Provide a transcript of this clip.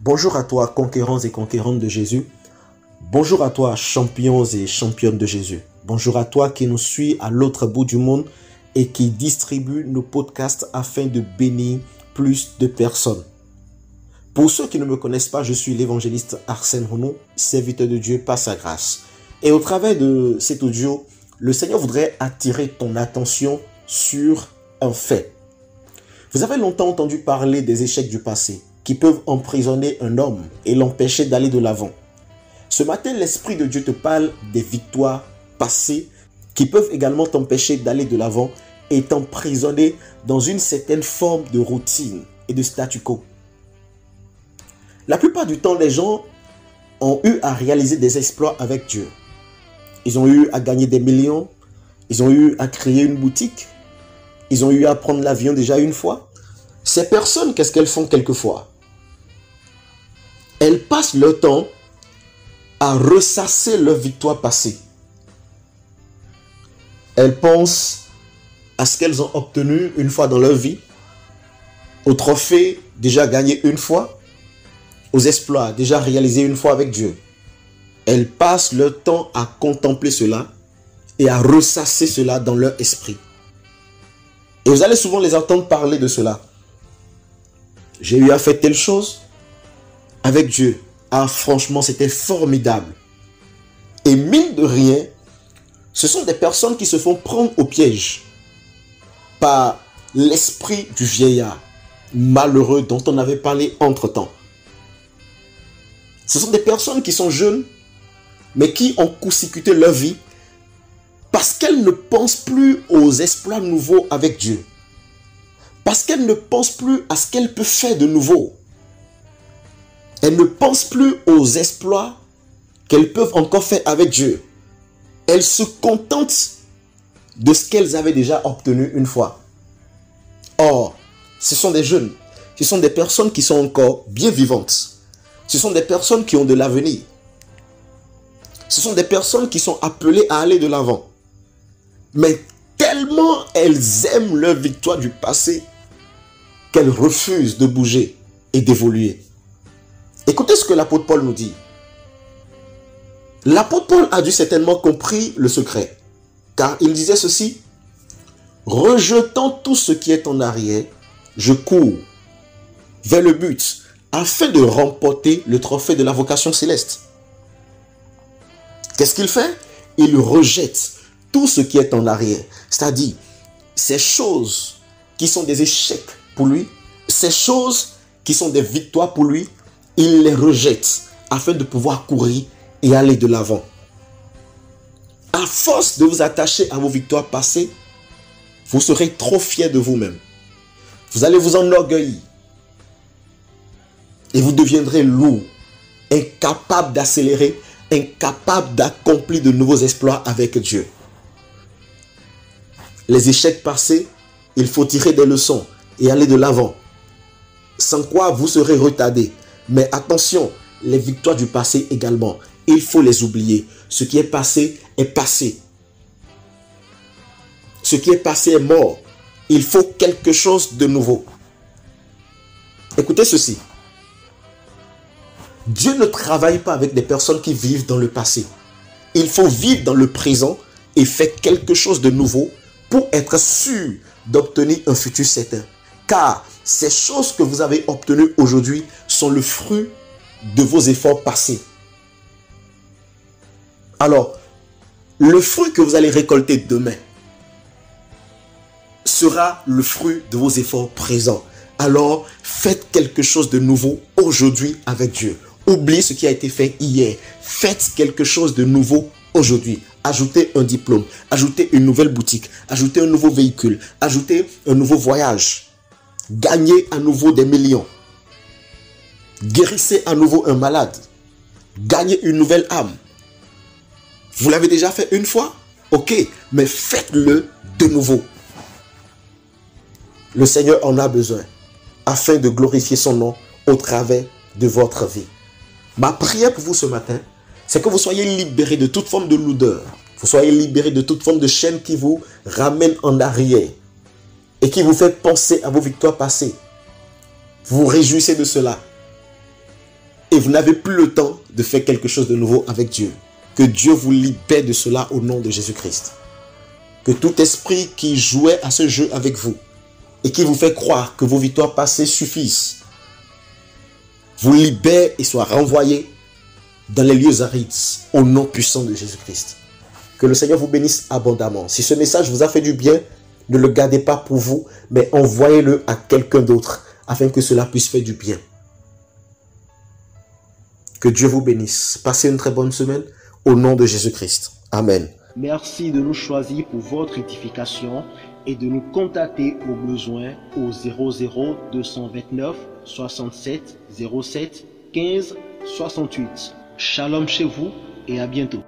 Bonjour à toi, conquérants et conquérantes de Jésus. Bonjour à toi, champions et championnes de Jésus. Bonjour à toi qui nous suit à l'autre bout du monde et qui distribue nos podcasts afin de bénir plus de personnes. Pour ceux qui ne me connaissent pas, je suis l'évangéliste Arsène Renaud, serviteur de Dieu par sa grâce. Et au travers de cet audio, le Seigneur voudrait attirer ton attention sur un fait. Vous avez longtemps entendu parler des échecs du passé qui peuvent emprisonner un homme et l'empêcher d'aller de l'avant. Ce matin, l'Esprit de Dieu te parle des victoires passées qui peuvent également t'empêcher d'aller de l'avant et t'emprisonner dans une certaine forme de routine et de statu quo. La plupart du temps, les gens ont eu à réaliser des exploits avec Dieu. Ils ont eu à gagner des millions, ils ont eu à créer une boutique, ils ont eu à prendre l'avion déjà une fois. Ces personnes, qu'est-ce qu'elles font quelquefois? Elles passent leur temps à ressasser leur victoire passée. Elles pensent à ce qu'elles ont obtenu une fois dans leur vie, aux trophées déjà gagnés une fois, aux exploits déjà réalisés une fois avec Dieu. Elles passent leur temps à contempler cela et à ressasser cela dans leur esprit. Et vous allez souvent les entendre parler de cela. J'ai eu à faire telle chose avec Dieu. Ah, franchement, c'était formidable. Et mine de rien, ce sont des personnes qui se font prendre au piège par l'esprit du vieillard malheureux dont on avait parlé entre-temps. Ce sont des personnes qui sont jeunes, mais qui ont court-circuité leur vie parce qu'elles ne pensent plus aux exploits nouveaux avec Dieu. Parce qu'elles ne pensent plus à ce qu'elles peuvent faire de nouveau. Elles ne pensent plus aux exploits qu'elles peuvent encore faire avec Dieu. Elles se contentent de ce qu'elles avaient déjà obtenu une fois. Or, ce sont des jeunes, ce sont des personnes qui sont encore bien vivantes. Ce sont des personnes qui ont de l'avenir. Ce sont des personnes qui sont appelées à aller de l'avant. Mais tellement elles aiment leur victoire du passé qu'elles refusent de bouger et d'évoluer. Écoutez ce que l'apôtre Paul nous dit. L'apôtre Paul a dû certainement compris le secret. Car il disait ceci: rejetant tout ce qui est en arrière, je cours vers le but afin de remporter le trophée de la vocation céleste. Qu'est-ce qu'il fait? Il rejette tout ce qui est en arrière. C'est-à-dire, ces choses qui sont des échecs pour lui, ces choses qui sont des victoires pour lui, il les rejette afin de pouvoir courir et aller de l'avant. À force de vous attacher à vos victoires passées, vous serez trop fiers de vous-même. Vous allez vous enorgueillir. Et vous deviendrez lourd, incapable d'accélérer, incapable d'accomplir de nouveaux exploits avec Dieu. Les échecs passés, il faut tirer des leçons et aller de l'avant. Sans quoi vous serez retardé. Mais attention, les victoires du passé également, il faut les oublier. Ce qui est passé est passé. Ce qui est passé est mort. Il faut quelque chose de nouveau. Écoutez ceci. Dieu ne travaille pas avec des personnes qui vivent dans le passé. Il faut vivre dans le présent et faire quelque chose de nouveau pour être sûr d'obtenir un futur certain. Car ces choses que vous avez obtenues aujourd'hui sont le fruit de vos efforts passés. Alors, le fruit que vous allez récolter demain sera le fruit de vos efforts présents. Alors, faites quelque chose de nouveau aujourd'hui avec Dieu. Oubliez ce qui a été fait hier. Faites quelque chose de nouveau aujourd'hui. Ajoutez un diplôme, ajoutez une nouvelle boutique, ajoutez un nouveau véhicule, ajoutez un nouveau voyage. Gagnez à nouveau des millions. Guérissez à nouveau un malade. Gagnez une nouvelle âme. Vous l'avez déjà fait une fois? Ok, mais faites-le de nouveau. Le Seigneur en a besoin afin de glorifier son nom au travers de votre vie. Ma prière pour vous ce matin, c'est que vous soyez libérés de toute forme de lourdeur. Vous soyez libérés de toute forme de chaîne qui vous ramène en arrière et qui vous fait penser à vos victoires passées. Vous vous réjouissez de cela. et vous n'avez plus le temps de faire quelque chose de nouveau avec Dieu. Que Dieu vous libère de cela au nom de Jésus-Christ. Que tout esprit qui jouait à ce jeu avec vous et qui vous fait croire que vos victoires passées suffisent, vous libère et soit renvoyé dans les lieux arides au nom puissant de Jésus-Christ. Que le Seigneur vous bénisse abondamment. Si ce message vous a fait du bien, ne le gardez pas pour vous, mais envoyez-le à quelqu'un d'autre afin que cela puisse faire du bien. Que Dieu vous bénisse. Passez une très bonne semaine au nom de Jésus-Christ. Amen. Merci de nous choisir pour votre édification et de nous contacter au besoin au 00 229 67 07 15 68. Shalom chez vous et à bientôt.